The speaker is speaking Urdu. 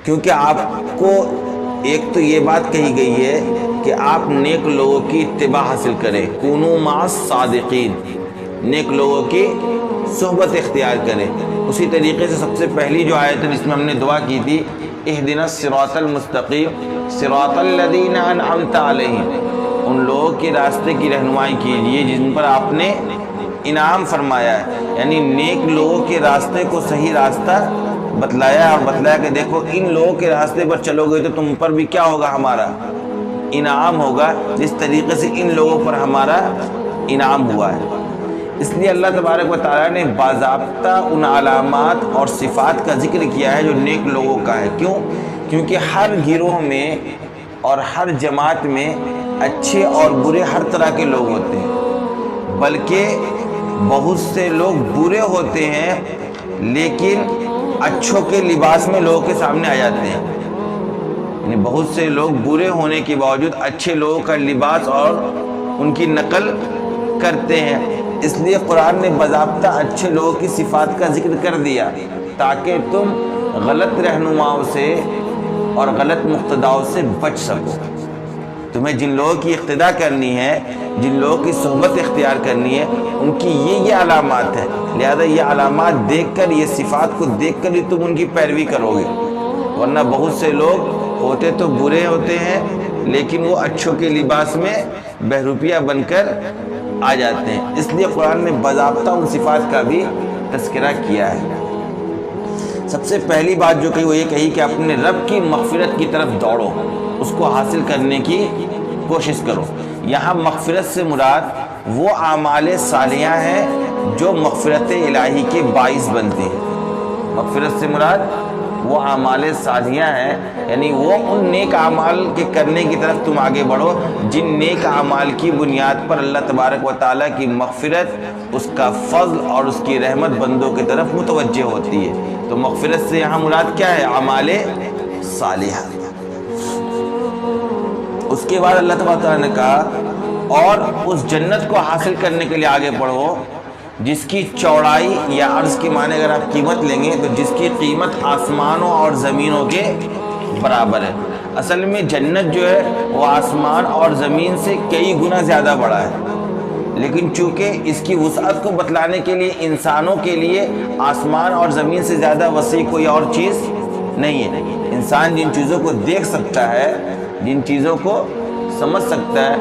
کیونکہ آپ کو ایک تو یہ بات کہی گئی ہے کہ آپ نیک لوگوں کی اتباع حاصل کریں، کونوا مع الصادقین، نیک لوگوں کی صحبت اختیار کریں۔ اسی طریقے سے سب سے پہلی جو آیت ہے جس میں ہم نے دعا کی تھی، اہدنا الصراط المستقیم صراط الذین انعمت علیہم، ان لوگوں کے راستے کی رہنمائی کیجیے جن پر آپ نے انعام فرمایا ہے، یعنی نیک لوگوں کے راستے کو صحیح راستہ بتلایا، اور بتلایا کہ دیکھو ان لوگوں کے راستے پر چلو گے تو تم پر بھی کیا ہوگا، ہمارا انعام ہوگا، جس طریقے سے ان لوگوں پر ہمارا انعام ہوا ہے۔ اس لیے اللہ تبارک و تعالیٰ نے باضابطہ ان علامات اور صفات کا ذکر کیا ہے جو نیک لوگوں کا ہے۔ کیوں؟ کیونکہ ہر گروہ میں اور ہر جماعت میں اچھے اور برے ہر طرح کے لوگ ہوتے ہیں، بلکہ بہت سے لوگ برے ہوتے ہیں لیکن اچھوں کے لباس میں لوگوں کے سامنے آ جاتے ہیں، یعنی بہت سے لوگ برے ہونے کے باوجود اچھے لوگوں کا لباس اور ان کی نقل کرتے ہیں۔ اس لیے قرآن نے باضابطہ اچھے لوگوں کی صفات کا ذکر کر دیا تاکہ تم غلط رہنماؤں سے اور غلط مقتداؤں سے بچ سکو۔ تمہیں جن لوگوں کی اقتداء کرنی ہے، جن لوگوں کی صحبت اختیار کرنی ہے، ان کی یہ علامات ہیں، لہذا یہ علامات دیکھ کر، یہ صفات کو دیکھ کر ہی تم ان کی پیروی کرو گے، ورنہ بہت سے لوگ ہوتے تو برے ہوتے ہیں لیکن وہ اچھوں کے لباس میں بہروپیہ بن کر آ جاتے ہیں۔ اس لیے قرآن نے باضابطہ ان صفات کا بھی تذکرہ کیا ہے۔ سب سے پہلی بات جو کہی وہ یہ کہی کہ اپنے رب کی مغفرت کی طرف دوڑو، اس کو حاصل کرنے کی کوشش کرو۔ یہاں مغفرت سے مراد وہ اعمال صالحہ ہیں جو مغفرت الہی کے باعث بنتے ہیں۔ مغفرت سے مراد وہ اعمال صالحہ ہیں، یعنی وہ ان نیک اعمال کے کرنے کی طرف تم آگے بڑھو جن نیک اعمال کی بنیاد پر اللہ تبارک و تعالیٰ کی مغفرت، اس کا فضل اور اس کی رحمت بندوں کی طرف متوجہ ہوتی ہے۔ تو مغفرت سے یہاں مراد کیا ہے؟ اعمال صالحہ۔ اس کے بعد اللہ تبارک و تعالیٰ نے کہا اور اس جنت کو حاصل کرنے کے لیے آگے بڑھو جس کی چوڑائی یا عرض کے معنی اگر آپ قیمت لیں گے تو جس کی قیمت آسمانوں اور زمینوں کے برابر ہے۔ اصل میں جنت جو ہے وہ آسمان اور زمین سے کئی گنا زیادہ بڑا ہے، لیکن چونکہ اس کی وسعت کو بتلانے کے لیے انسانوں کے لیے آسمان اور زمین سے زیادہ وسیع کوئی اور چیز نہیں ہے۔ انسان جن چیزوں کو دیکھ سکتا ہے، جن چیزوں کو سمجھ سکتا ہے،